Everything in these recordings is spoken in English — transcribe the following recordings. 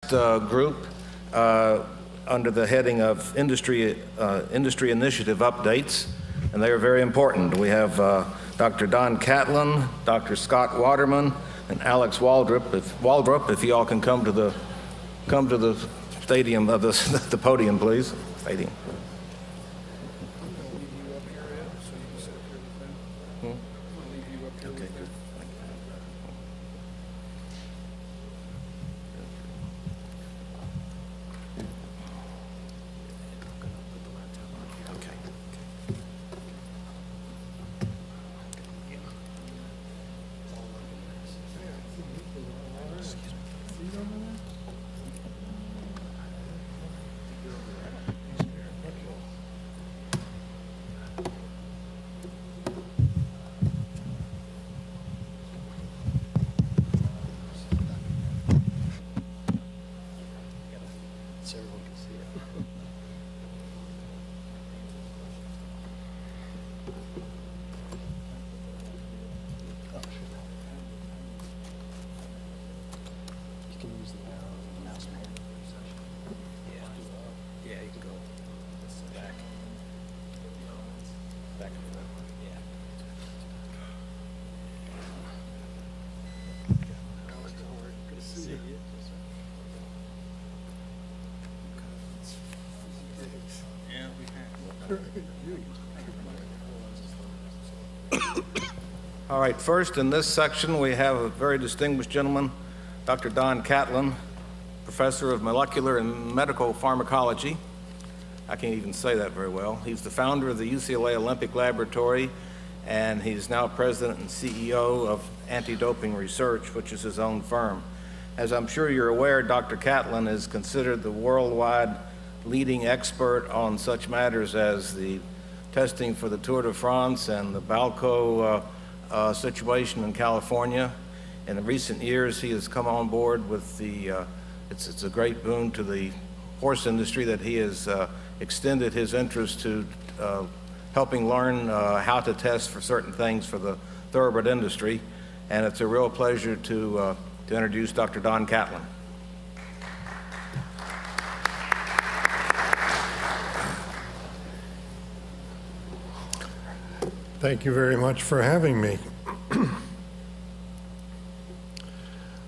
group under the heading of industry initiative updates, and they are very important. We have Dr. Don Catlin, Dr. Scott Waterman, and Alex Waldrop. If you all can come to the stadium of the podium, please. Stadium. All right, first in this section we have a very distinguished gentleman, Dr. Don Catlin, professor of molecular and medical pharmacology. I can't even say that very well. He's the founder of the UCLA Olympic Laboratory, and he's now president and CEO of Anti-Doping Research, which is his own firm. As I'm sure you're aware, Dr. Catlin is considered the worldwide leading expert on such matters as the testing for the Tour de France and the Balco situation in California. In recent years, he has come on board with the, it's a great boon to the horse industry that he has extended his interest to helping learn how to test for certain things for the thoroughbred industry. And it's a real pleasure to introduce Dr. Don Catlin. Thank you very much for having me.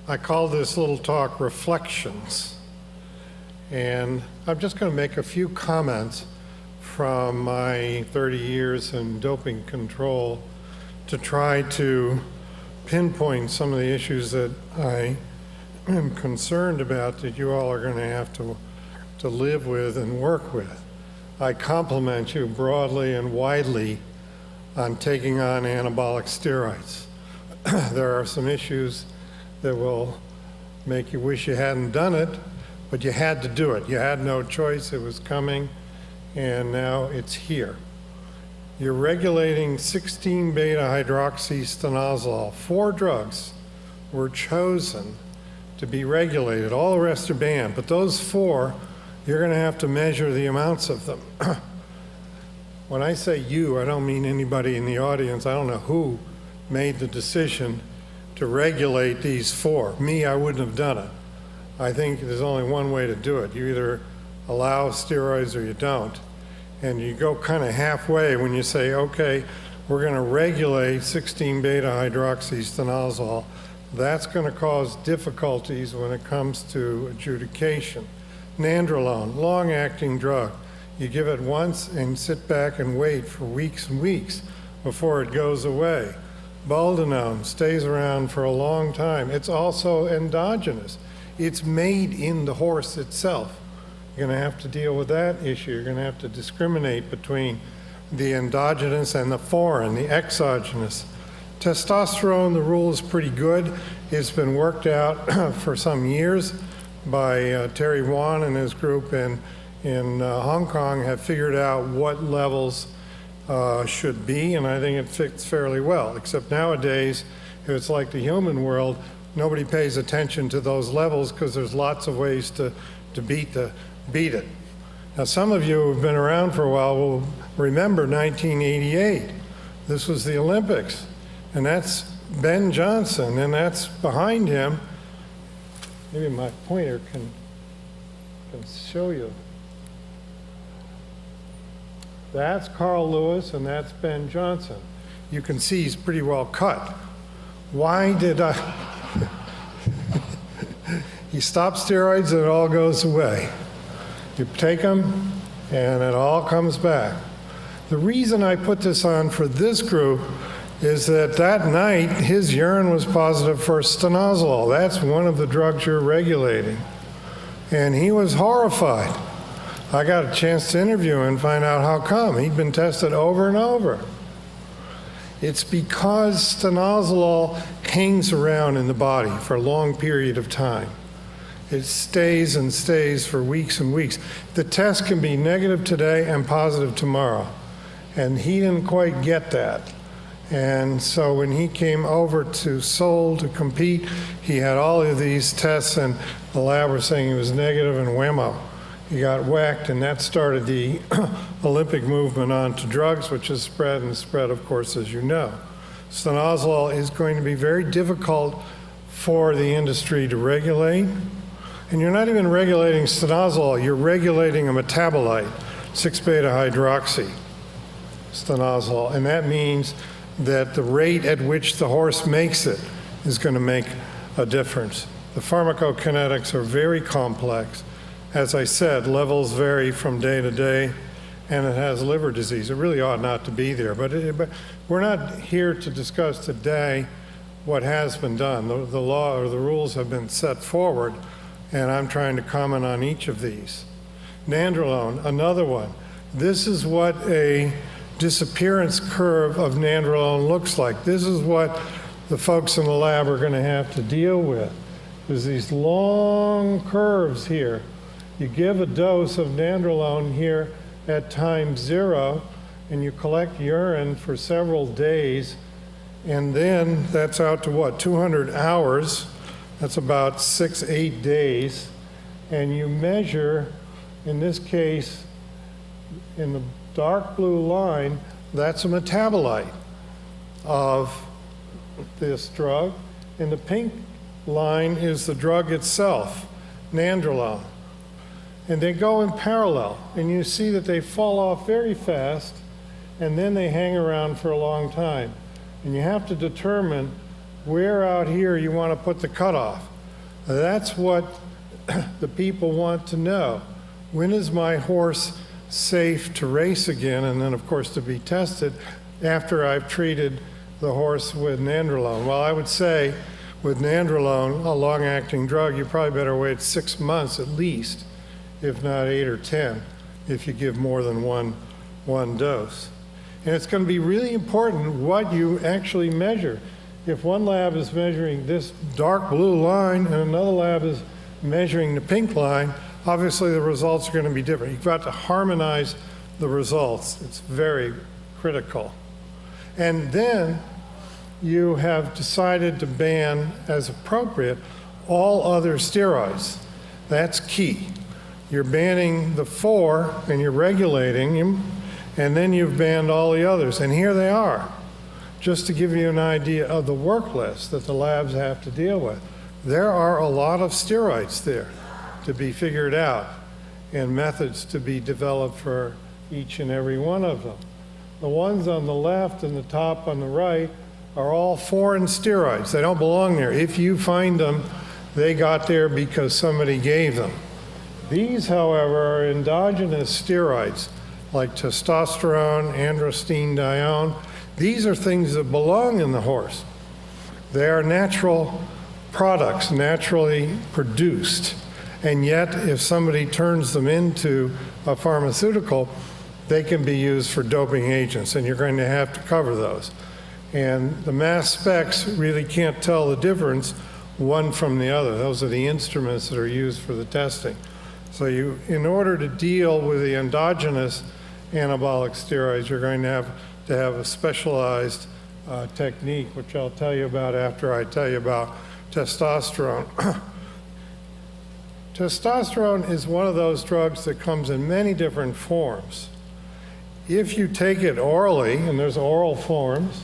I call this little talk Reflections, and I'm just going to make a few comments from my 30 years in doping control to try to pinpoint some of the issues that I am concerned about that you all are going to have to live with and work with. I compliment you broadly and widely on taking on anabolic steroids. There are some issues that will make you wish you hadn't done it, but you had to do it. You had no choice, it was coming, and now it's here. You're regulating 16-beta-hydroxystanozol. 4 drugs were chosen to be regulated. All the rest are banned, but those 4, you're gonna have to measure the amounts of them. When I say you, I don't mean anybody in the audience. I don't know who made the decision to regulate these 4. Me, I wouldn't have done it. I think there's only one way to do it. You either allow steroids or you don't. And you go kind of halfway when you say, okay, we're going to regulate 16-beta-hydroxystanozol. That's going to cause difficulties when it comes to adjudication. Nandrolone, long-acting drug. You give it once and sit back and wait for weeks and weeks before it goes away. Boldenone stays around for a long time. It's also endogenous. It's made in the horse itself. You're going to have to deal with that issue. You're going to have to discriminate between the endogenous and the foreign, the exogenous. Testosterone, the rule is pretty good. It's been worked out for some years by Terry Wan and his group in Hong Kong have figured out what levels should be, and I think it fits fairly well, except nowadays, it's like the human world, nobody pays attention to those levels because there's lots of ways to beat it. Now, some of you who've been around for a while will remember 1988. This was the Olympics, and that's Ben Johnson, and that's behind him. Maybe my pointer can can show you. That's Carl Lewis and that's Ben Johnson. You can see he's pretty well cut. Why did I? You stop steroids and it all goes away. You take them and it all comes back. The reason I put this on for this group is that that night his urine was positive for stanozolol. That's one of the drugs you're regulating. And he was horrified. I got a chance to interview him and find out how come. He'd been tested over and over. It's because stanozolol hangs around in the body for a long period of time. It stays and stays for weeks and weeks. The test can be negative today and positive tomorrow. And he didn't quite get that. And so when he came over to Seoul to compete, he had all of these tests and the lab was saying he was negative and whammo. He got whacked, and that started the Olympic movement onto drugs, which has spread and spread, of course, as you know. Stanozolol is going to be very difficult for the industry to regulate. And you're not even regulating stanozolol, you're regulating a metabolite, 6-beta-hydroxy stanozolol. And that means that the rate at which the horse makes it is going to make a difference. The pharmacokinetics are very complex. As I said, levels vary from day to day, and it has liver disease. It really ought not to be there, but we're not here to discuss today what has been done. The law or the rules have been set forward, and I'm trying to comment on each of these. Nandrolone, another one. This is what a disappearance curve of nandrolone looks like. This is what the folks in the lab are going to have to deal with. There's these long curves here. You give a dose of nandrolone here at time 0, and you collect urine for several days, and then that's out to what, 200 hours? That's about 6-8 days. And you measure, in this case, in the dark blue line, that's a metabolite of this drug. And the pink line is the drug itself, nandrolone. And they go in parallel, and you see that they fall off very fast, and then they hang around for a long time. And you have to determine where out here you want to put the cutoff. That's what the people want to know. When is my horse safe to race again, and then of course to be tested after I've treated the horse with nandrolone? Well, I would say with nandrolone, a long-acting drug, you probably better wait 6 months at least, if not 8 or 10, if you give more than one dose. And it's going to be really important what you actually measure. If one lab is measuring this dark blue line and another lab is measuring the pink line, obviously the results are going to be different. You've got to harmonize the results. It's very critical. And then you have decided to ban, as appropriate, all other steroids. That's key. You're banning the 4 and you're regulating them, and then you've banned all the others. And here they are, just to give you an idea of the work list that the labs have to deal with. There are a lot of steroids there to be figured out and methods to be developed for each and every one of them. The ones on the left and the top on the right are all foreign steroids. They don't belong there. If you find them, they got there because somebody gave them. These, however, are endogenous steroids like testosterone, androstenedione. These are things that belong in the horse. They are natural products, naturally produced. And yet, if somebody turns them into a pharmaceutical, they can be used for doping agents, and you're going to have to cover those. And the mass specs really can't tell the difference one from the other. Those are the instruments that are used for the testing. So in order to deal with the endogenous anabolic steroids, you're going to have a specialized technique, which I'll tell you about after I tell you about testosterone. Testosterone is one of those drugs that comes in many different forms. If you take it orally, and there's oral forms,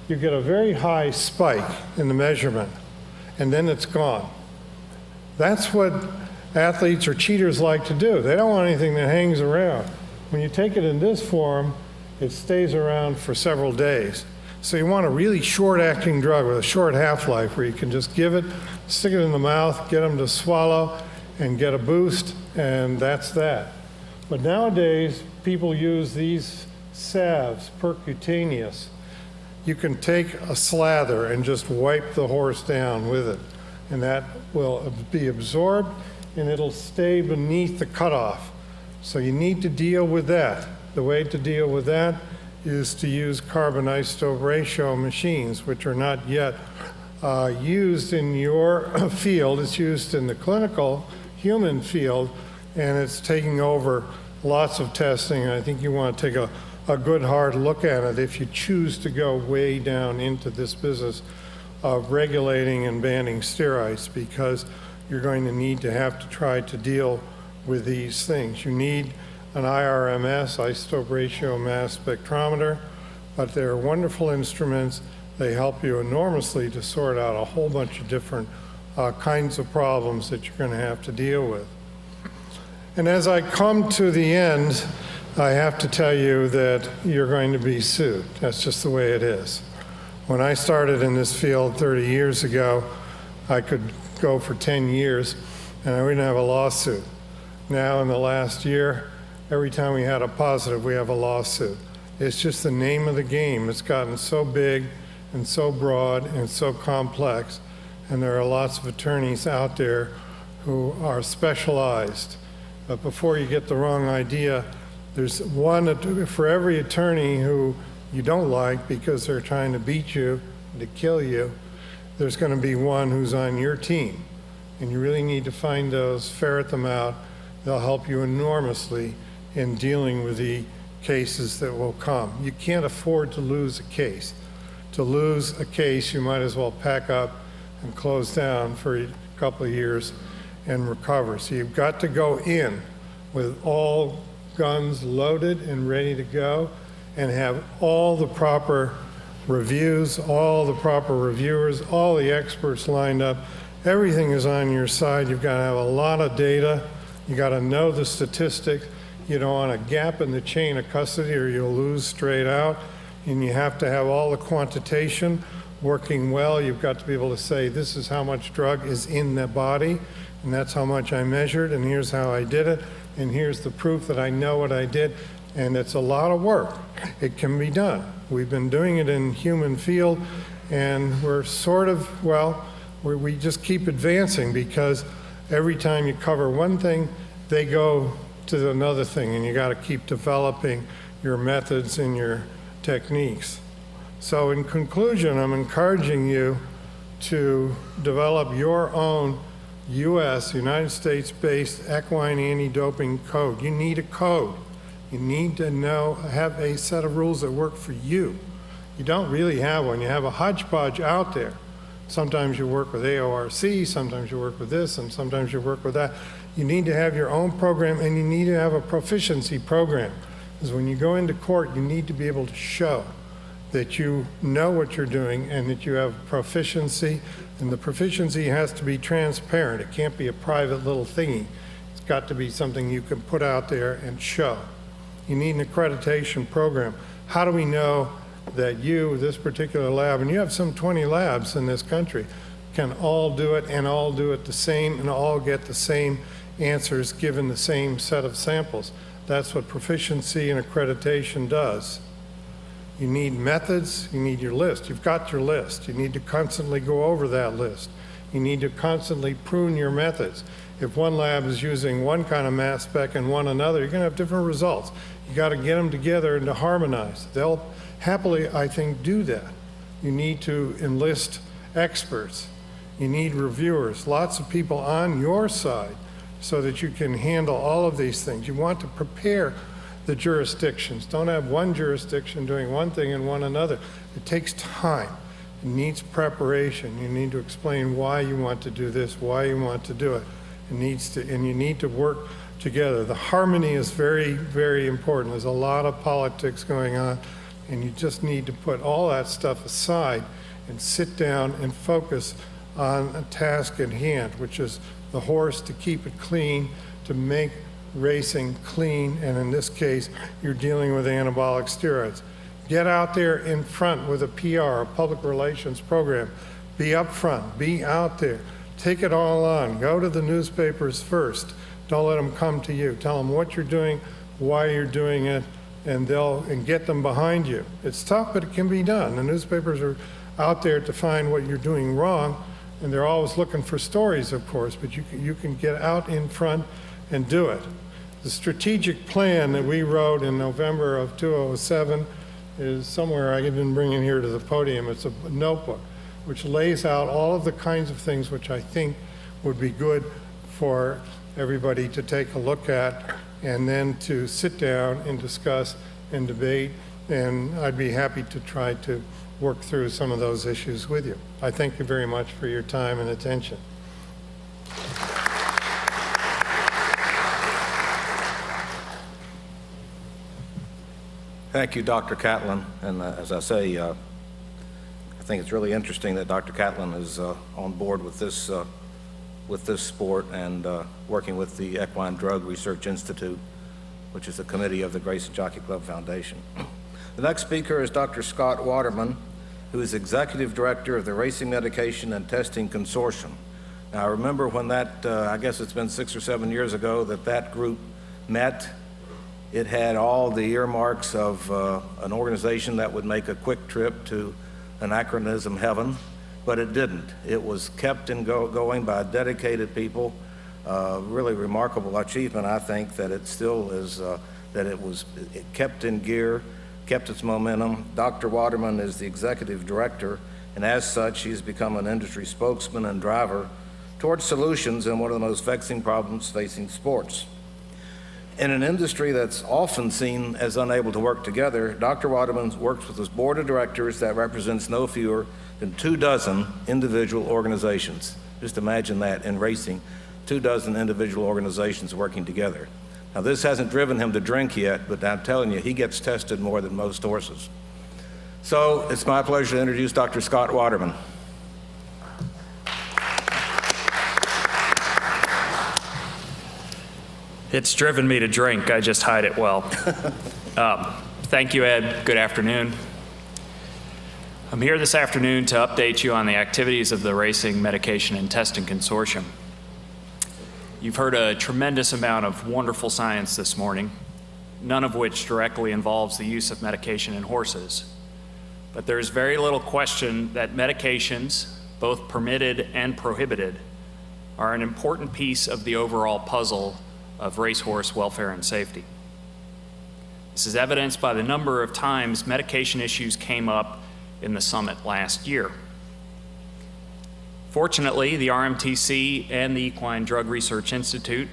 you get a very high spike in the measurement, and then it's gone. That's what athletes or cheaters like to do. They don't want anything that hangs around. When you take it in this form, it stays around for several days. So you want a really short-acting drug with a short half-life where you can just give it, stick it in the mouth, get them to swallow, and get a boost, and that's that. But nowadays, people use these salves, percutaneous. You can take a slather and just wipe the horse down with it, and that will be absorbed, and it'll stay beneath the cutoff. So you need to deal with that. The way to deal with that is to use carbon isotope ratio machines, which are not yet used in your field. It's used in the clinical human field, and it's taking over lots of testing. And I think you want to take a good hard look at it if you choose to go way down into this business of regulating and banning steroids, because you're going to need to have to try to deal with these things. You need an IRMS, isotope ratio mass spectrometer, but they're wonderful instruments. They help you enormously to sort out a whole bunch of different kinds of problems that you're going to have to deal with. And as I come to the end, I have to tell you that you're going to be sued. That's just the way it is. When I started in this field 30 years ago, I could go for 10 years and I wouldn't have a lawsuit. Now in the last year, every time we had a positive, we have a lawsuit. It's just the name of the game. It's gotten so big and so broad and so complex, and there are lots of attorneys out there who are specialized. But before you get the wrong idea, there's one for every attorney who you don't like because they're trying to beat you, to kill you, there's going to be one who's on your team. And you really need to find those, ferret them out. They'll help you enormously in dealing with the cases that will come. You can't afford to lose a case. To lose a case, you might as well pack up and close down for a couple of years and recover. So you've got to go in with all guns loaded and ready to go and have all the proper reviews, all the proper reviewers, all the experts lined up. Everything is on your side. You've got to have a lot of data. You got to know the statistics. You don't want a gap in the chain of custody or you'll lose straight out. And you have to have all the quantitation working well. You've got to be able to say, this is how much drug is in the body, and that's how much I measured, and here's how I did it, and here's the proof that I know what I did. And it's a lot of work. It can be done. We've been doing it in human field, and we're sort of, well, we just keep advancing because every time you cover one thing, they go to another thing, and you got to keep developing your methods and your techniques. So in conclusion, I'm encouraging you to develop your own United States-based equine anti-doping code. You need a code. You need to have a set of rules that work for you. You don't really have one. You have a hodgepodge out there. Sometimes you work with AORC, sometimes you work with this, and sometimes you work with that. You need to have your own program, and you need to have a proficiency program. Because when you go into court, you need to be able to show that you know what you're doing and that you have proficiency. And the proficiency has to be transparent. It can't be a private little thingy. It's got to be something you can put out there and show. You need an accreditation program. How do we know that you, this particular lab, and you have some 20 labs in this country, can all do it and all do it the same and all get the same answers given the same set of samples? That's what proficiency and accreditation does. You need methods, you need your list. You've got your list. You need to constantly go over that list. You need to constantly prune your methods. If one lab is using one kind of mass spec and one another, you're going to have different results. You got to get them together and to harmonize. They'll happily, I think, do that. You need to enlist experts. You need reviewers, lots of people on your side so that you can handle all of these things. You want to prepare the jurisdictions. Don't have one jurisdiction doing one thing and one another. It takes time. It needs preparation. You need to explain why you want to do this, why you want to do it. And you need to work together. The harmony is very, very important. There's a lot of politics going on, and you just need to put all that stuff aside and sit down and focus on a task at hand, which is the horse, to keep it clean, to make racing clean, and in this case, you're dealing with anabolic steroids. Get out there in front with a PR, a public relations program. Be up front, be out there. Take it all on. Go to the newspapers first. Don't let them come to you. Tell them what you're doing, why you're doing it, and get them behind you. It's tough, but it can be done. The newspapers are out there to find what you're doing wrong, and they're always looking for stories, of course, but you can get out in front and do it. The strategic plan that we wrote in November of 2007 is somewhere, I didn't bring it here to the podium. It's a notebook which lays out all of the kinds of things which I think would be good for everybody to take a look at and then to sit down and discuss and debate, and I'd be happy to try to work through some of those issues with you. I thank you very much for your time and attention. Thank you, Dr. Catlin. And as I say, I think it's really interesting that Dr. Catlin is on board with this sport and working with the Equine Drug Research Institute, which is a committee of the Grayson Jockey Club Foundation. The next speaker is Dr. Scott Waterman, who is Executive Director of the Racing Medication and Testing Consortium. Now, I remember when that, I guess it's been 6 or 7 years ago, that group met. It had all the earmarks of an organization that would make a quick trip to anachronism heaven, but it didn't. It was kept going by dedicated people. Really remarkable achievement, I think, that it still is, that it kept in gear, kept its momentum. Dr. Waterman is the executive director, and as such, he's become an industry spokesman and driver towards solutions in one of the most vexing problems facing sports. In an industry that's often seen as unable to work together, Dr. Waterman works with his board of directors that represents no fewer than 24 individual organizations. Just imagine that in racing, 24 individual organizations working together. Now, this hasn't driven him to drink yet, but I'm telling you, he gets tested more than most horses. So it's my pleasure to introduce Dr. Scott Waterman. It's driven me to drink. I just hide it well. Thank you, Ed. Good afternoon. I'm here this afternoon to update you on the activities of the Racing Medication and Testing Consortium. You've heard a tremendous amount of wonderful science this morning, none of which directly involves the use of medication in horses. But there's very little question that medications, both permitted and prohibited, are an important piece of the overall puzzle of racehorse welfare and safety. This is evidenced by the number of times medication issues came up in the summit last year. Fortunately, the RMTC and the Equine Drug Research Institute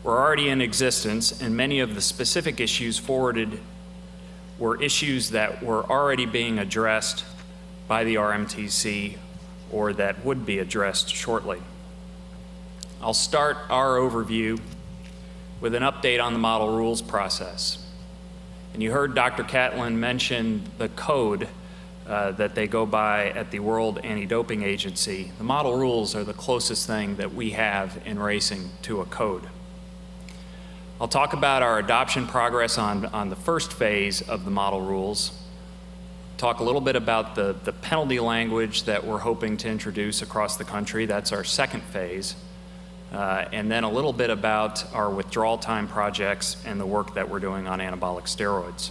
were already in existence, and many of the specific issues forwarded were issues that were already being addressed by the RMTC or that would be addressed shortly. I'll start our overview with an update on the model rules process. And you heard Dr. Catlin mention the code that they go by at the World Anti-Doping Agency. The model rules are the closest thing that we have in racing to a code. I'll talk about our adoption progress on the first phase of the model rules, talk a little bit about the penalty language that we're hoping to introduce across the country. That's our second phase. And then a little bit about our withdrawal time projects and the work that we're doing on anabolic steroids.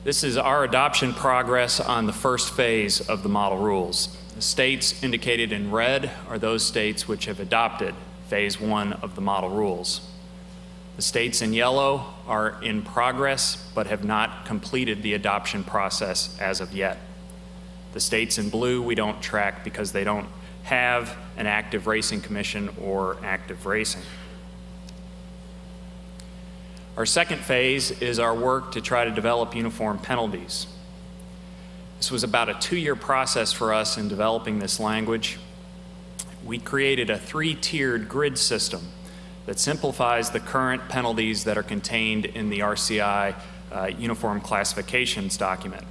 This is our adoption progress on the first phase of the model rules. The states indicated in red are those states which have adopted phase 1 of the model rules. The states in yellow are in progress but have not completed the adoption process as of yet. The states in blue we don't track because they don't have an active racing commission or active racing. Our second phase is our work to try to develop uniform penalties. This was about a 2-year process for us in developing this language. We created a 3-tiered grid system that simplifies the current penalties that are contained in the RCI Uniform Classifications document.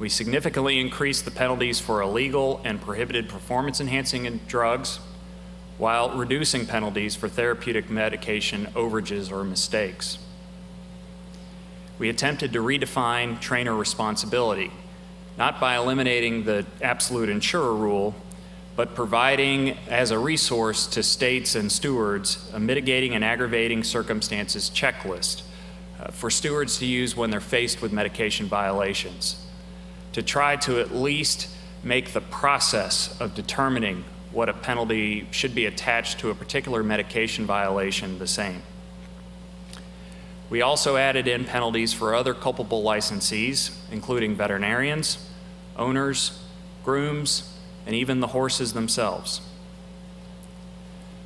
We significantly increased the penalties for illegal and prohibited performance-enhancing drugs, while reducing penalties for therapeutic medication overages or mistakes. We attempted to redefine trainer responsibility, not by eliminating the absolute insurer rule, but providing as a resource to states and stewards a mitigating and aggravating circumstances checklist for stewards to use when they're faced with medication violations, to try to at least make the process of determining what a penalty should be attached to a particular medication violation the same. We also added in penalties for other culpable licensees, including veterinarians, owners, grooms, and even the horses themselves.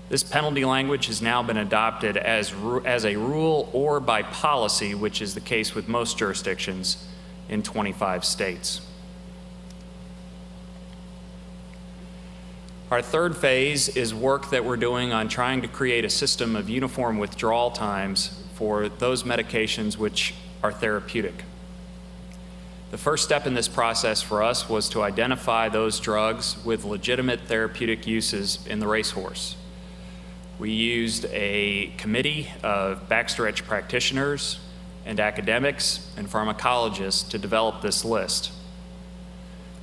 This penalty language has now been adopted as a rule or by policy, which is the case with most jurisdictions in 25 states. Our third phase is work that we're doing on trying to create a system of uniform withdrawal times for those medications which are therapeutic. The first step in this process for us was to identify those drugs with legitimate therapeutic uses in the racehorse. We used a committee of backstretch practitioners and academics and pharmacologists to develop this list.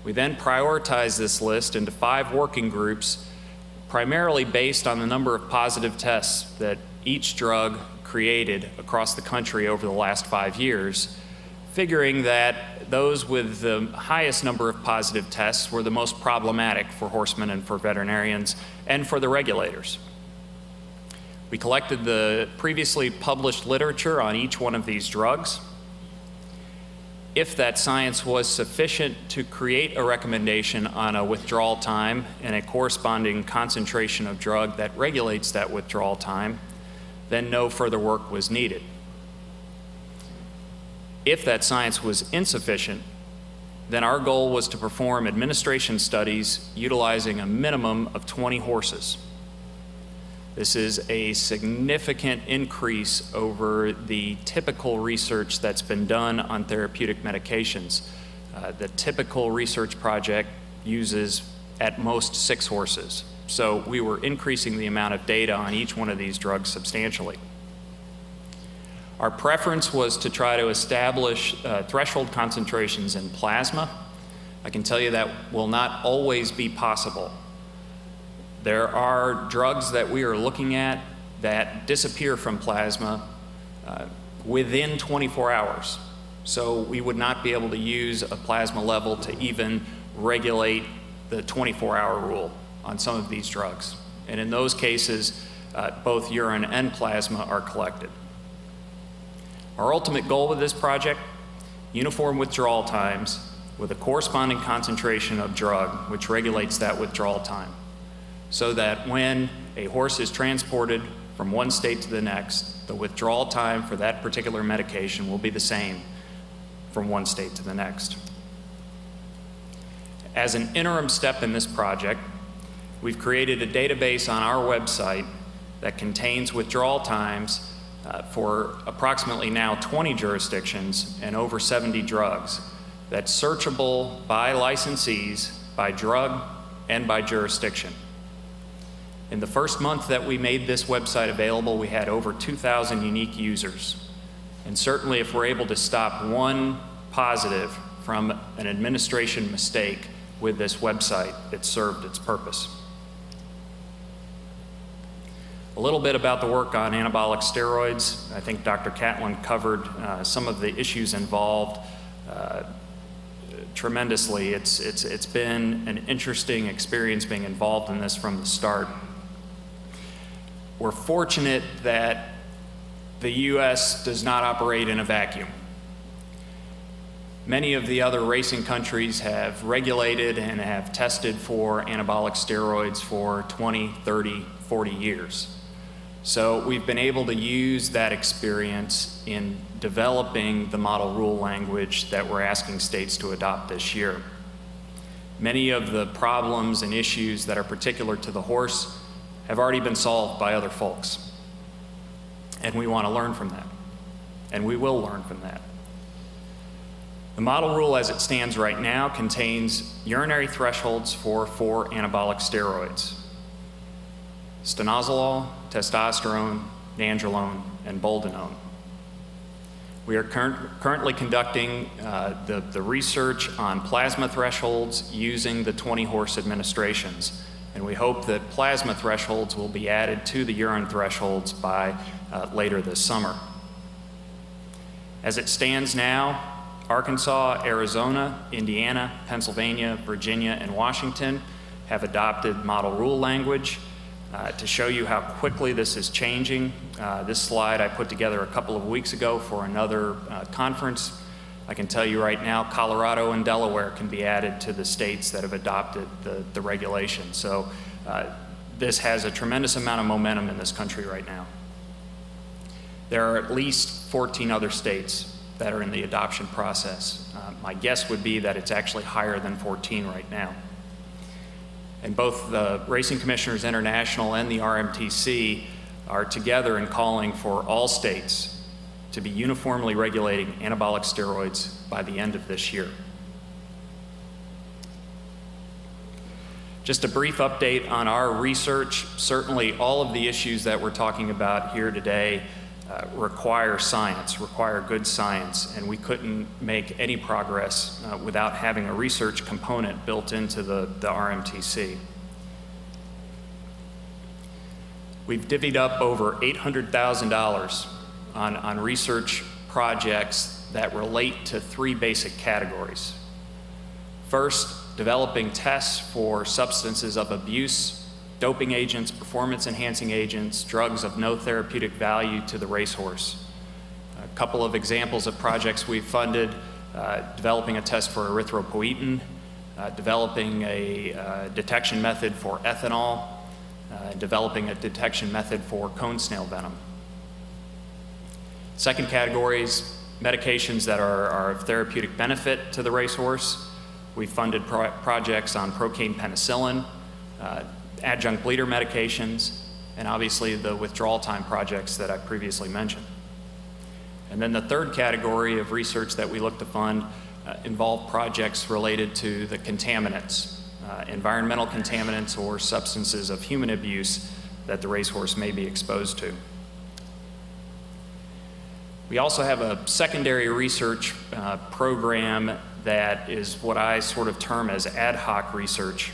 We then prioritized this list into 5 working groups, primarily based on the number of positive tests that each drug created across the country over the last 5 years, figuring that those with the highest number of positive tests were the most problematic for horsemen and for veterinarians and for the regulators. We collected the previously published literature on each one of these drugs. If that science was sufficient to create a recommendation on a withdrawal time and a corresponding concentration of drug that regulates that withdrawal time, then no further work was needed. If that science was insufficient, then our goal was to perform administration studies utilizing a minimum of 20 horses. This is a significant increase over the typical research that's been done on therapeutic medications. The typical research project uses at most 6 horses. So we were increasing the amount of data on each one of these drugs substantially. Our preference was to try to establish threshold concentrations in plasma. I can tell you that will not always be possible. There are drugs that we are looking at that disappear from plasma within 24 hours. So we would not be able to use a plasma level to even regulate the 24-hour rule on some of these drugs. And in those cases, both urine and plasma are collected. Our ultimate goal with this project, uniform withdrawal times with a corresponding concentration of drug which regulates that withdrawal time, so that when a horse is transported from one state to the next, the withdrawal time for that particular medication will be the same from one state to the next. As an interim step in this project, we've created a database on our website that contains withdrawal times for approximately now 20 jurisdictions and over 70 drugs that's searchable by licensees, by drug, and by jurisdiction. In the first month that we made this website available, we had over 2,000 unique users. And certainly if we're able to stop one positive from an administration mistake with this website, it served its purpose. A little bit about the work on anabolic steroids. I think Dr. Catlin covered some of the issues involved tremendously. It's been an interesting experience being involved in this from the start. We're fortunate that the U.S. does not operate in a vacuum. Many of the other racing countries have regulated and have tested for anabolic steroids for 20, 30, 40 years. So we've been able to use that experience in developing the model rule language that we're asking states to adopt this year. Many of the problems and issues that are particular to the horse have already been solved by other folks. And we want to learn from that. And we will learn from that. The model rule as it stands right now contains urinary thresholds for 4 anabolic steroids: stanozolol, testosterone, nandrolone, and boldenone. We are currently conducting the research on plasma thresholds using the 20-horse administrations, and we hope that plasma thresholds will be added to the urine thresholds by later this summer. As it stands now, Arkansas, Arizona, Indiana, Pennsylvania, Virginia, and Washington have adopted model rule language. To show you how quickly this is changing, this slide I put together a couple of weeks ago for another conference. I can tell you right now, Colorado and Delaware can be added to the states that have adopted the regulation. So this has a tremendous amount of momentum in this country right now. There are at least 14 other states that are in the adoption process. My guess would be that it's actually higher than 14 right now. And both the Racing Commissioners International and the RMTC are together in calling for all states to be uniformly regulating anabolic steroids by the end of this year. Just a brief update on our research. Certainly all of the issues that we're talking about here today require science, require good science, and we couldn't make any progress without having a research component built into the RMTC. We've divvied up over $800,000 on research projects that relate to 3 basic categories. First, developing tests for substances of abuse, doping agents, performance-enhancing agents, drugs of no therapeutic value to the racehorse. A couple of examples of projects we've funded: developing a test for erythropoietin, developing a detection method for ethanol, developing a detection method for cone snail venom. Second category is medications that are of therapeutic benefit to the racehorse. We funded projects on procaine penicillin, adjunct bleeder medications, and obviously the withdrawal time projects that I previously mentioned. And then the third category of research that we look to fund involve projects related to the contaminants, environmental contaminants or substances of human abuse that the racehorse may be exposed to. We also have a secondary research program that is what I sort of term as ad hoc research.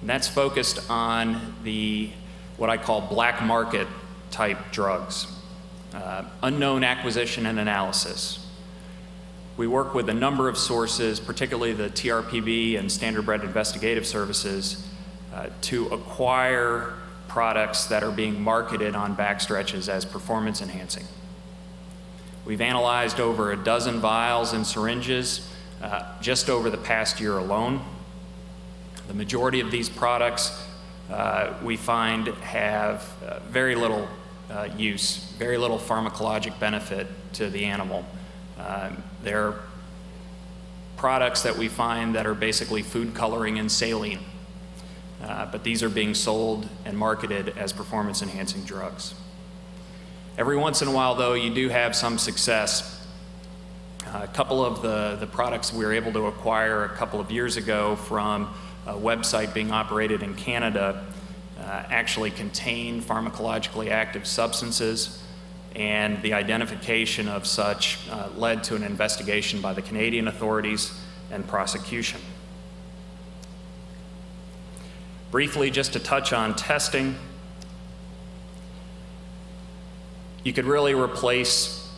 And that's focused on what I call black market type drugs, unknown acquisition and analysis. We work with a number of sources, particularly the TRPB and Standardbred Investigative Services, to acquire products that are being marketed on backstretches as performance enhancing. We've analyzed over a dozen vials and syringes just over the past year alone. The majority of these products we find have very little use, very little pharmacologic benefit to the animal. They're products that we find that are basically food coloring and saline, but these are being sold and marketed as performance-enhancing drugs. Every once in a while, though, you do have some success. A couple of the products we were able to acquire a couple of years ago from a website being operated in Canada actually contain pharmacologically active substances, and the identification of such led to an investigation by the Canadian authorities and prosecution. Briefly, just to touch on testing, you could really replace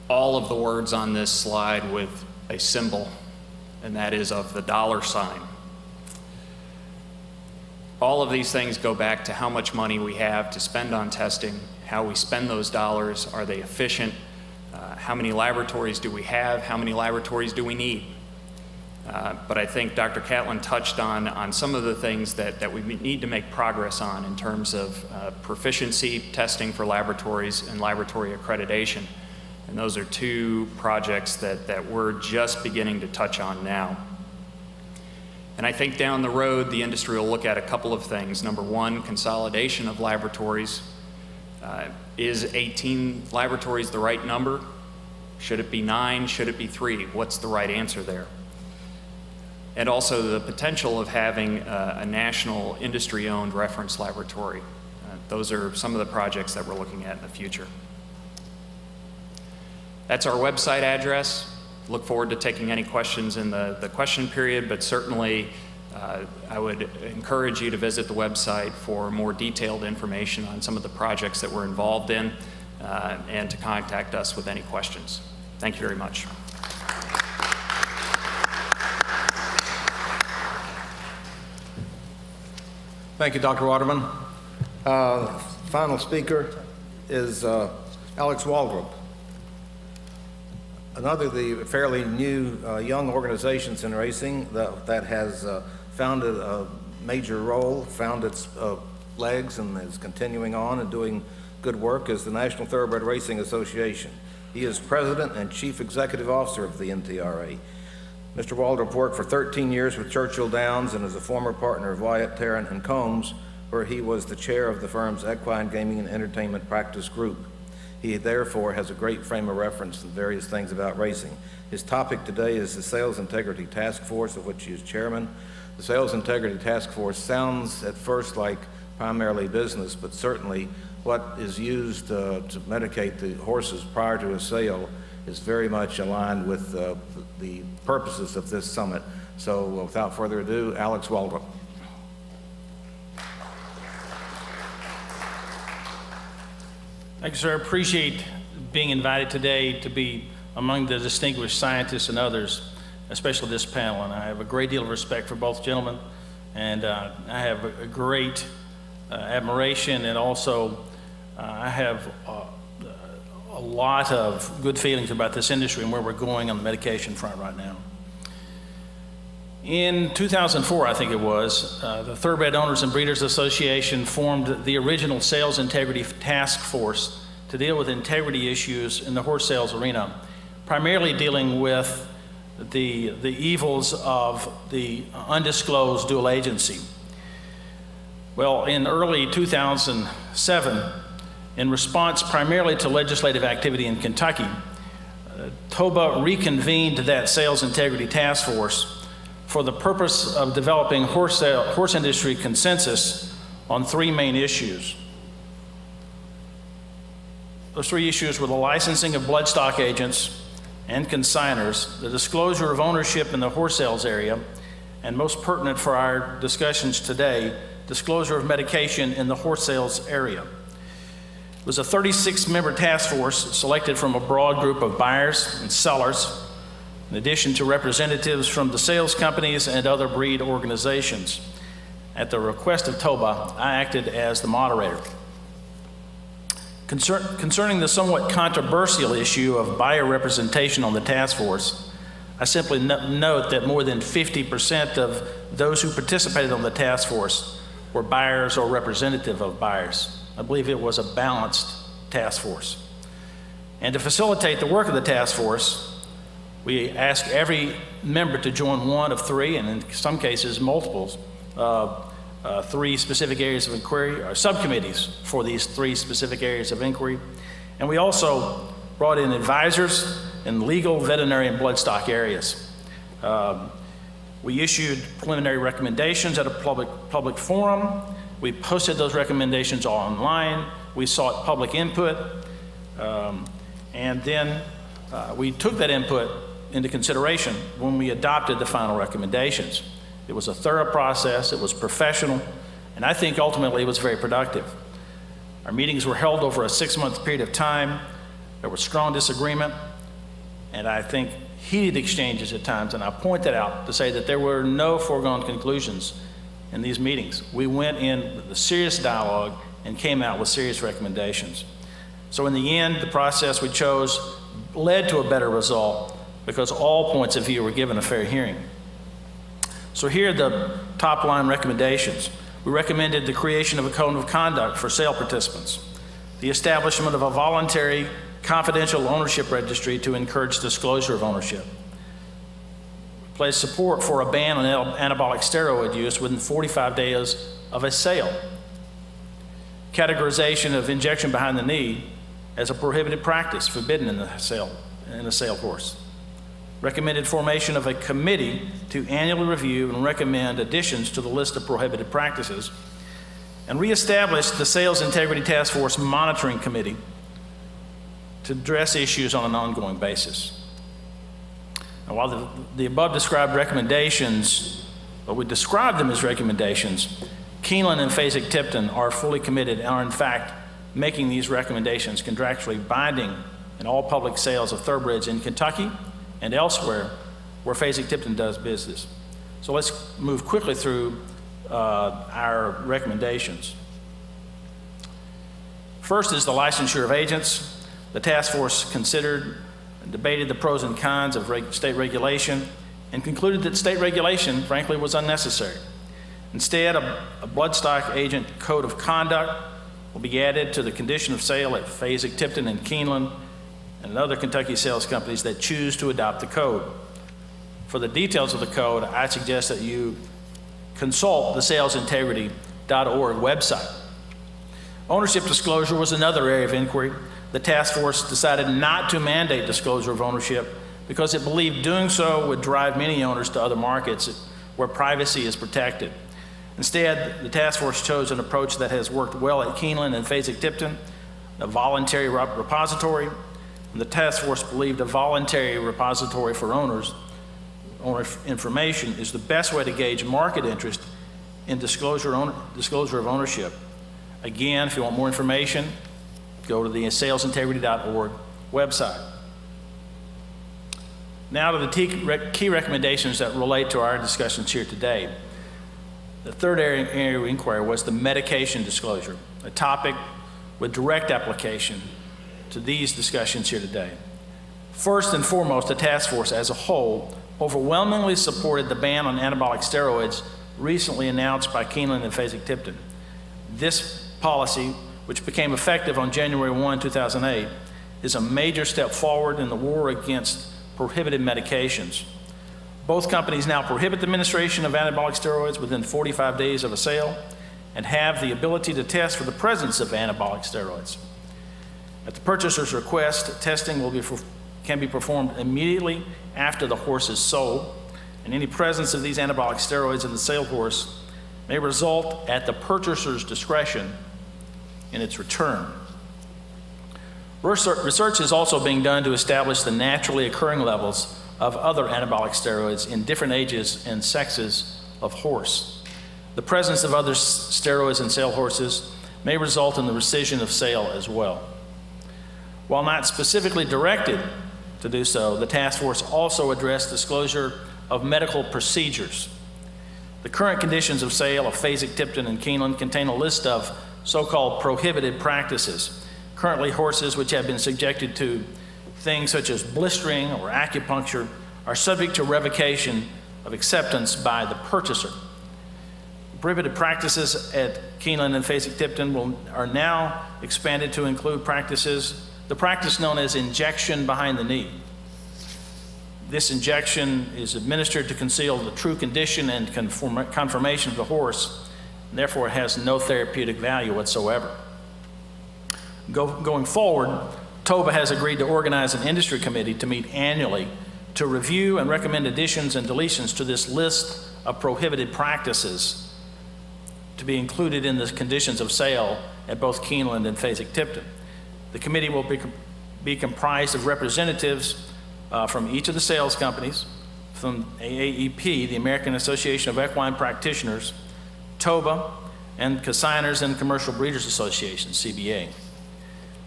all of the words on this slide with a symbol, and that is of the $. All of these things go back to how much money we have to spend on testing, how we spend those dollars, are they efficient, how many laboratories do we have, how many laboratories do we need. But I think Dr. Catlin touched on some of the things that we need to make progress on in terms of proficiency testing for laboratories and laboratory accreditation. And those are 2 projects that we're just beginning to touch on now. And I think down the road, the industry will look at a couple of things. Number 1, consolidation of laboratories. Is 18 laboratories the right number? Should it be 9? Should it be 3? What's the right answer there? And also the potential of having a national industry-owned reference laboratory. Those are some of the projects that we're looking at in the future. That's our website address. Look forward to taking any questions in the question period, but certainly I would encourage you to visit the website for more detailed information on some of the projects that we're involved in and to contact us with any questions. Thank you very much. Thank you, Dr. Waterman. Final speaker is Alex Waldrop. Another of the fairly new young organizations in racing that has found a major role, found its legs, and is continuing on and doing good work is the National Thoroughbred Racing Association. He is President and Chief Executive Officer of the NTRA. Mr. Waldrop worked for 13 years with Churchill Downs and is a former partner of Wyatt, Tarrant, and Combs, where he was the chair of the firm's Equine Gaming and Entertainment Practice Group. He therefore has a great frame of reference in various things about racing. His topic today is the Sales Integrity Task Force, of which he is chairman. The Sales Integrity Task Force sounds at first like primarily business, but certainly what is used to medicate the horses prior to a sale is very much aligned with the purposes of this summit. So without further ado, Alex Waldrop. Thank you, sir. I appreciate being invited today to be among the distinguished scientists and others, especially this panel. And I have a great deal of respect for both gentlemen, and I have a great admiration, and also I have a lot of good feelings about this industry and where we're going on the medication front right now. In 2004, I think it was, the Thoroughbred Owners and Breeders Association formed the original Sales Integrity Task Force to deal with integrity issues in the horse sales arena, primarily dealing with the evils of the undisclosed dual agency. Well, in early 2007, in response primarily to legislative activity in Kentucky, TOBA reconvened that Sales Integrity Task Force for the purpose of developing horse industry consensus on 3 main issues. Those 3 issues were the licensing of bloodstock agents and consigners, the disclosure of ownership in the horse sales area, and most pertinent for our discussions today, disclosure of medication in the horse sales area. It was a 36-member task force selected from a broad group of buyers and sellers, in addition to representatives from the sales companies and other breed organizations. At the request of TOBA, I acted as the moderator. Concerning the somewhat controversial issue of buyer representation on the task force, I simply note that more than 50% of those who participated on the task force were buyers or representative of buyers. I believe it was a balanced task force. And to facilitate the work of the task force, we ask every member to join one of 3, and in some cases multiples, 3 specific areas of inquiry, or subcommittees for these 3 specific areas of inquiry. And we also brought in advisors in legal, veterinary, and bloodstock areas. We issued preliminary recommendations at a public forum. We posted those recommendations online. We sought public input. And then we took that input into consideration when we adopted the final recommendations. It was a thorough process, it was professional, and I think ultimately it was very productive. Our meetings were held over a 6-month period of time. There was strong disagreement, and I think heated exchanges at times, and I point that out to say that there were no foregone conclusions in these meetings. We went in with a serious dialogue and came out with serious recommendations. So in the end, the process we chose led to a better result because all points of view were given a fair hearing. So here are the top line recommendations. We recommended the creation of a code of conduct for sale participants, the establishment of a voluntary confidential ownership registry to encourage disclosure of ownership, placed support for a ban on anabolic steroid use within 45 days of a sale, categorization of injection behind the knee as a prohibited practice forbidden in the sale in a sale horse. Recommended formation of a committee to annually review and recommend additions to the list of prohibited practices, and reestablished the Sales Integrity Task Force Monitoring Committee to address issues on an ongoing basis. Now, while the above described recommendations, but we describe them as recommendations, Keeneland and Fasig-Tipton are fully committed and are in fact making these recommendations contractually binding in all public sales of thoroughbreds in Kentucky and elsewhere where Fasig-Tipton does business. So let's move quickly through our recommendations. First is the licensure of agents. The task force considered and debated the pros and cons of state regulation and concluded that state regulation, frankly, was unnecessary. Instead, a bloodstock agent code of conduct will be added to the condition of sale at Fasig-Tipton and Keeneland and other Kentucky sales companies that choose to adopt the code. For the details of the code, I suggest that you consult the salesintegrity.org website. Ownership disclosure was another area of inquiry. The task force decided not to mandate disclosure of ownership because it believed doing so would drive many owners to other markets where privacy is protected. Instead, the task force chose an approach that has worked well at Keeneland and Fasig-Tipton, a voluntary repository. And the task force believed a voluntary repository for owner information is the best way to gauge market interest in disclosure of ownership. Again, if you want more information, go to the salesintegrity.org website. Now to the key recommendations that relate to our discussions here today. The third area of inquiry was the medication disclosure, a topic with direct application to these discussions here today. First and foremost, the task force as a whole overwhelmingly supported the ban on anabolic steroids recently announced by Keeneland and Fasig-Tipton. This policy, which became effective on January 1, 2008, is a major step forward in the war against prohibited medications. Both companies now prohibit the administration of anabolic steroids within 45 days of a sale and have the ability to test for the presence of anabolic steroids. At the purchaser's request, testing can be performed immediately after the horse is sold, and any presence of these anabolic steroids in the sale horse may result at the purchaser's discretion in its return. Research is also being done to establish the naturally occurring levels of other anabolic steroids in different ages and sexes of horse. The presence of other steroids in sale horses may result in the rescission of sale as well. While not specifically directed to do so, the task force also addressed disclosure of medical procedures. The current conditions of sale of Fasig-Tipton and Keeneland contain a list of so-called prohibited practices. Currently, horses which have been subjected to things such as blistering or acupuncture are subject to revocation of acceptance by the purchaser. Prohibited practices at Keeneland and Fasig-Tipton are now expanded to include the practice known as injection behind the knee. This injection is administered to conceal the true condition and conformation of the horse, and therefore it has no therapeutic value whatsoever. Going forward, TOBA has agreed to organize an industry committee to meet annually to review and recommend additions and deletions to this list of prohibited practices to be included in the conditions of sale at both Keeneland and Fasig-Tipton. The committee will be comprised of representatives from each of the sales companies, from AAEP, the American Association of Equine Practitioners, TOBA, and Consignors and Commercial Breeders Association, CBA.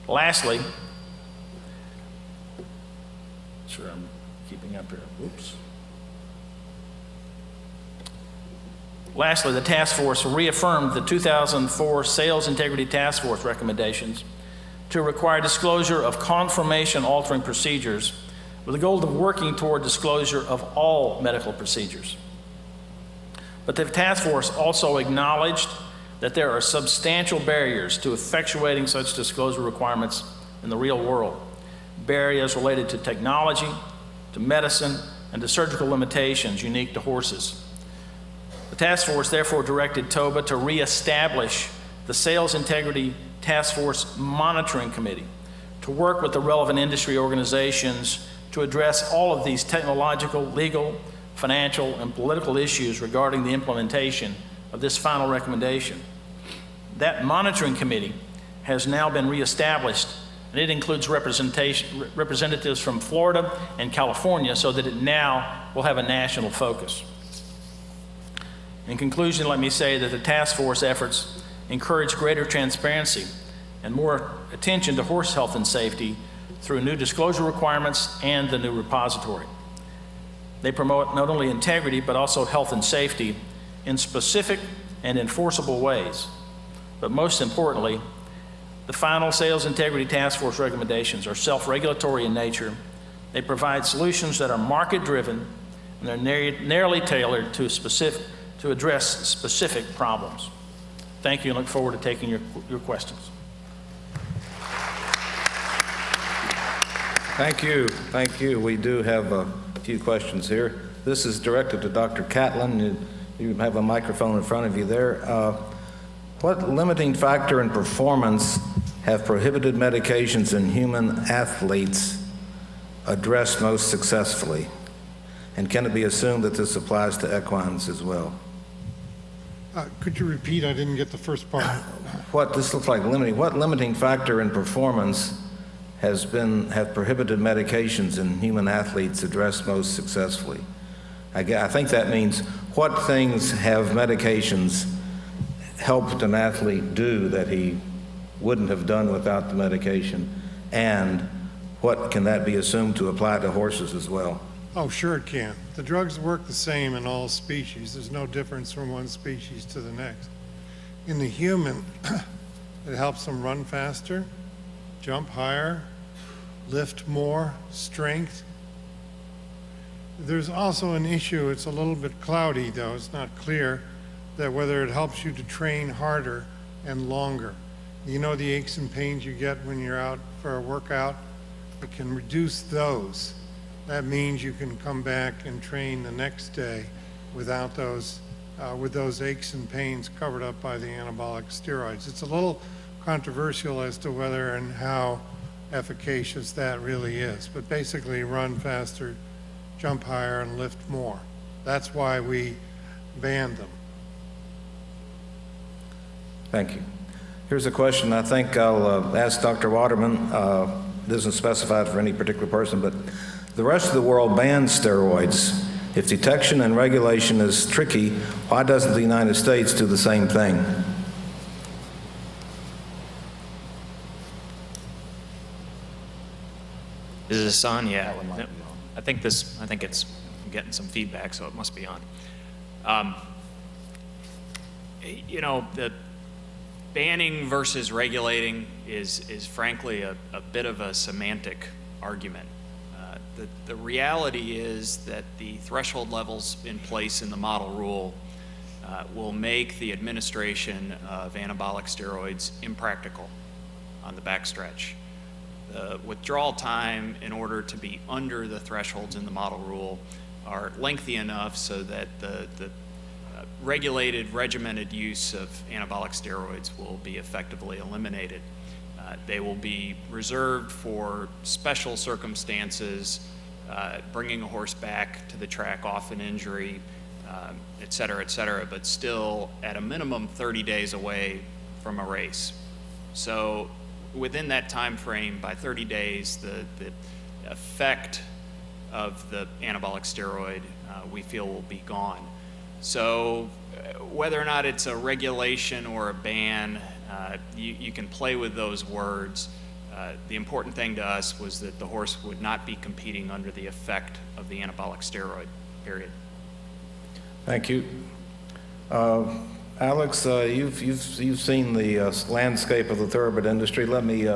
Lastly, sure I'm keeping up here, oops. Lastly, the task force reaffirmed the 2004 Sales Integrity Task Force recommendations to require disclosure of conformation altering procedures with the goal of working toward disclosure of all medical procedures. But the task force also acknowledged that there are substantial barriers to effectuating such disclosure requirements in the real world. Barriers related to technology, to medicine, and to surgical limitations unique to horses. The task force therefore directed TOBA to reestablish the Sales Integrity Task Force Monitoring Committee to work with the relevant industry organizations to address all of these technological, legal, financial, and political issues regarding the implementation of this final recommendation. That monitoring committee has now been reestablished, and it includes representatives from Florida and California so that it now will have a national focus. In conclusion, let me say that the task force efforts encourage greater transparency and more attention to horse health and safety through new disclosure requirements and the new repository. They promote not only integrity, but also health and safety in specific and enforceable ways. But most importantly, the final Sales Integrity Task Force recommendations are self-regulatory in nature. They provide solutions that are market-driven, and they're narrowly tailored to address specific problems. Thank you, and look forward to taking your questions. Thank you. Thank you. We do have a few questions here. This is directed to Dr. Catlin. You have a microphone in front of you there. What limiting factor in performance have prohibited medications in human athletes addressed most successfully? And can it be assumed that this applies to equines as well? Could you repeat? I didn't get the first part. This looks like limiting. What limiting factor in performance have prohibited medications in human athletes addressed most successfully? I think that means what things have medications helped an athlete do that he wouldn't have done without the medication, and what can that be assumed to apply to horses as well? Oh, sure it can. The drugs work the same in all species. There's no difference from one species to the next. In the human, it helps them run faster, jump higher, lift more, strength. There's also an issue, it's a little bit cloudy though, it's not clear, that whether it helps you to train harder and longer. You know the aches and pains you get when you're out for a workout? It can reduce those. That means you can come back and train the next day without those, with those aches and pains covered up by the anabolic steroids. It's a little controversial as to whether and how efficacious that really is, but basically run faster, jump higher, and lift more. That's why we banned them. Thank you. Here's a question I think I'll ask Dr. Waterman. It isn't specified for any particular person, but the rest of the world bans steroids. If detection and regulation is tricky, why doesn't the United States do the same thing? Is this on? Yeah. I think it's I'm getting some feedback, so it must be on. You know, the banning versus regulating is frankly a bit of a semantic argument. The reality is that the threshold levels in place in the model rule will make the administration of anabolic steroids impractical on the backstretch. The withdrawal time in order to be under the thresholds in the model rule are lengthy enough so that the regulated, regimented use of anabolic steroids will be effectively eliminated. They will be reserved for special circumstances, bringing a horse back to the track off an injury, et cetera, but still at a minimum 30 days away from a race. So within that time frame, by 30 days, the effect of the anabolic steroid we feel will be gone. So whether or not it's a regulation or a ban, you can play with those words. The important thing to us was that the horse would not be competing under the effect of the anabolic steroid, period. Thank you. Alex, you've seen the landscape of the thoroughbred industry. Let me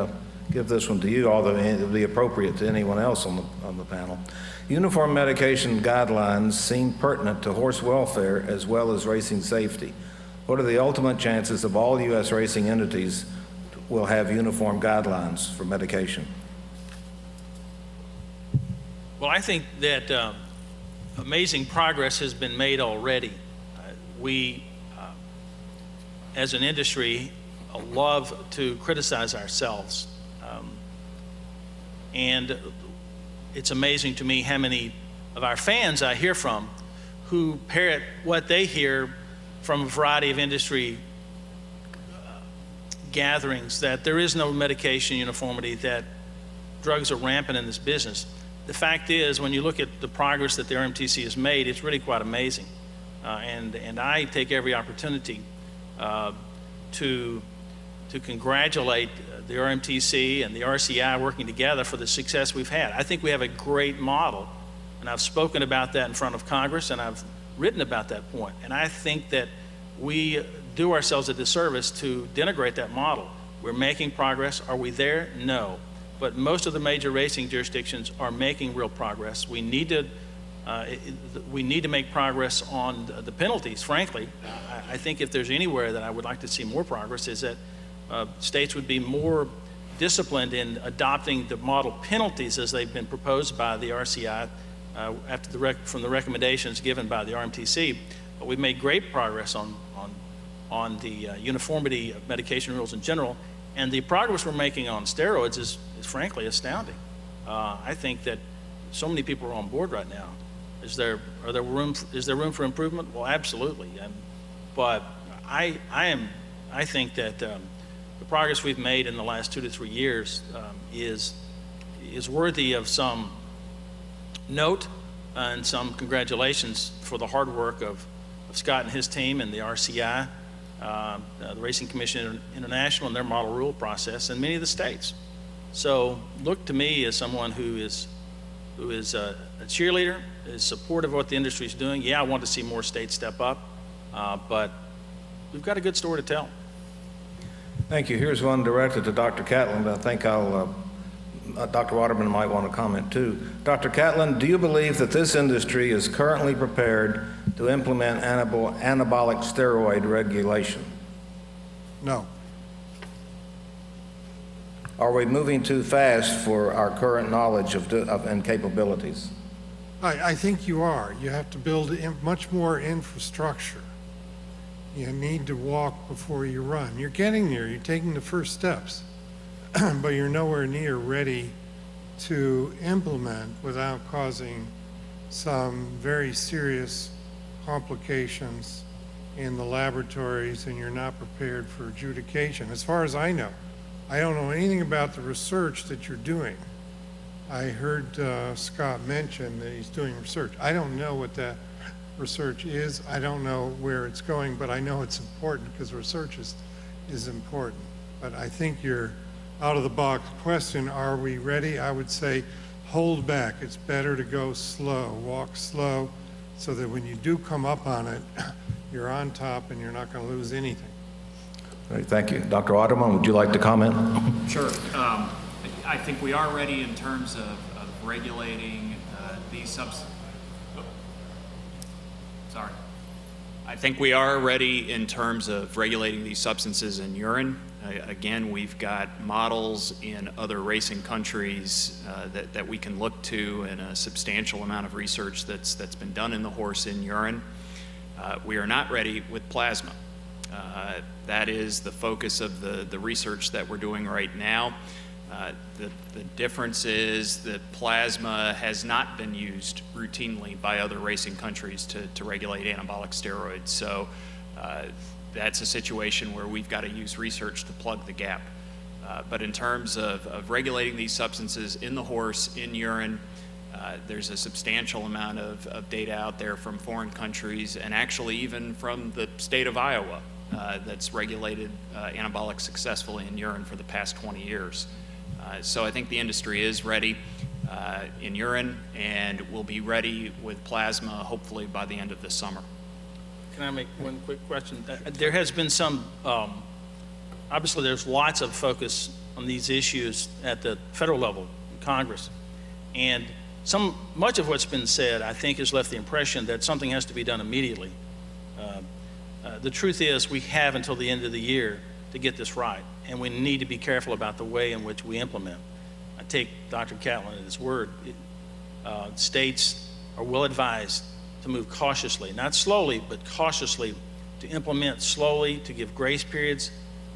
give this one to you, although it would be appropriate to anyone else on the panel. Uniform medication guidelines seem pertinent to horse welfare as well as racing safety. What are the ultimate chances of all U.S. racing entities will have uniform guidelines for medication? Well, I think that amazing progress has been made already. We, as an industry, love to criticize ourselves. And it's amazing to me how many of our fans I hear from who parrot what they hear from a variety of industry gatherings, that there is no medication uniformity, that drugs are rampant in this business. The fact is, when you look at the progress that the RMTC has made, it's really quite amazing. And I take every opportunity to congratulate the RMTC and the RCI working together for the success we've had. I think we have a great model, and I've spoken about that in front of Congress, and I've written about that point. And I think that we do ourselves a disservice to denigrate that model. We're making progress. Are we there? No. But most of the major racing jurisdictions are making real progress. We need to make progress on the penalties, frankly. I think if there's anywhere that I would like to see more progress is that states would be more disciplined in adopting the model penalties as they've been proposed by the RCI from the recommendations given by the RMTC. But we've made great progress on the uniformity of medication rules in general, and the progress we're making on steroids is frankly astounding. I think that so many people are on board right now. Is there room for improvement? Well, absolutely. But I think that the progress we've made in the last 2 to 3 years is worthy of some note and some congratulations for the hard work of Scott and his team and the RCI, the Racing Commission International, and their model rule process, and many of the states. So look to me as someone who is a cheerleader, is supportive of what the industry is doing. Yeah, I want to see more states step up, but we've got a good story to tell. Thank you. Here's one directed to Dr. Catlin, but I think Dr. Waterman might want to comment too. Dr. Catlin, do you believe that this industry is currently prepared to implement anabolic steroid regulation? No. Are we moving too fast for our current knowledge and capabilities? I think you are. You have to build much more infrastructure. You need to walk before you run. You're getting there. You're taking the first steps, but you're nowhere near ready to implement without causing some very serious complications in the laboratories, and you're not prepared for adjudication. As far as I know, I don't know anything about the research that you're doing. I heard Scott mention that he's doing research. I don't know what that research is. I don't know where it's going, but I know it's important because research is important. But I think your out-of-the-box question, are we ready? I would say hold back. It's better to go slow, walk slow, so that when you do come up on it, you're on top and you're not going to lose anything. All right, thank you. Dr. Otterman, would you like to comment? Sure. I think we are ready in terms of regulating these substances. Sorry. I think we are ready in terms of regulating these substances in urine. Again, we've got models in other racing countries that we can look to, and a substantial amount of research that's been done in the horse in urine. We are not ready with plasma. That is the focus of the research that we're doing right now. The difference is that plasma has not been used routinely by other racing countries to regulate anabolic steroids. So that's a situation where we've got to use research to plug the gap. But in terms of regulating these substances in the horse, in urine, there's a substantial amount of data out there from foreign countries, and actually even from the state of Iowa that's regulated anabolic successfully in urine for the past 20 years. So I think the industry is ready in urine, and will be ready with plasma hopefully by the end of this summer. Can I make one quick question? There has been some, obviously there's lots of focus on these issues at the federal level, in Congress, and much of what's been said, I think, has left the impression that something has to be done immediately. The truth is, we have until the end of the year to get this right, and we need to be careful about the way in which we implement. I take Dr. Catlin at his word. States are well advised to move cautiously, not slowly, but cautiously, to implement slowly, to give grace periods,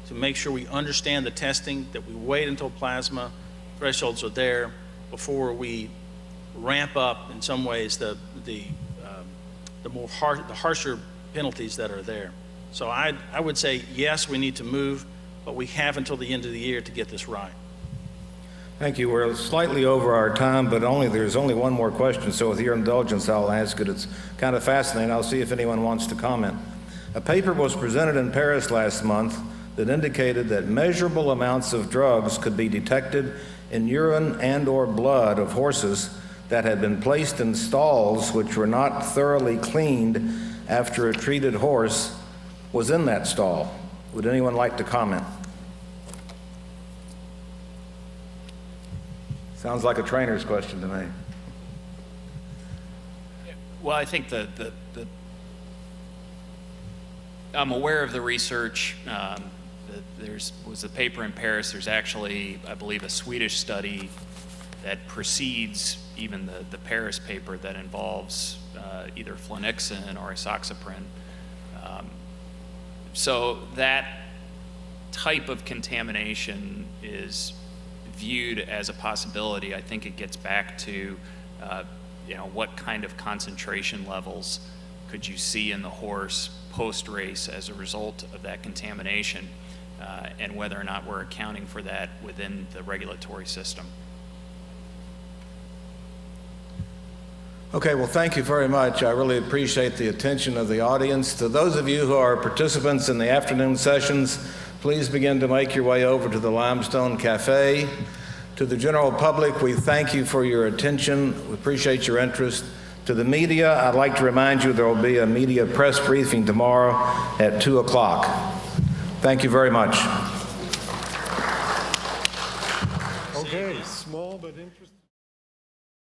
to make sure we understand the testing, that we wait until plasma thresholds are there before we ramp up in some ways the harsher penalties that are there. So I would say, yes, we need to move, but we have until the end of the year to get this right. Thank you. We're slightly over our time, but there's only one more question, so with your indulgence, I'll ask it. It's kind of fascinating. I'll see if anyone wants to comment. A paper was presented in Paris last month that indicated that measurable amounts of drugs could be detected in urine and/or blood of horses that had been placed in stalls which were not thoroughly cleaned after a treated horse was in that stall. Would anyone like to comment? Sounds like a trainer's question to me. Well, I think I'm aware of the research. There was a paper in Paris. There's actually, I believe, a Swedish study that precedes even the Paris paper that involves either flunixin or isoxaprine. So that type of contamination is viewed as a possibility. I think it gets back to what kind of concentration levels could you see in the horse post-race as a result of that contamination, and whether or not we're accounting for that within the regulatory system. Okay, well, thank you very much. I really appreciate the attention of the audience. To those of you who are participants in the afternoon sessions, please begin to make your way over to the Limestone Cafe. To the general public, we thank you for your attention. We appreciate your interest. To the media, I'd like to remind you there will be a media press briefing tomorrow at 2 o'clock. Thank you very much.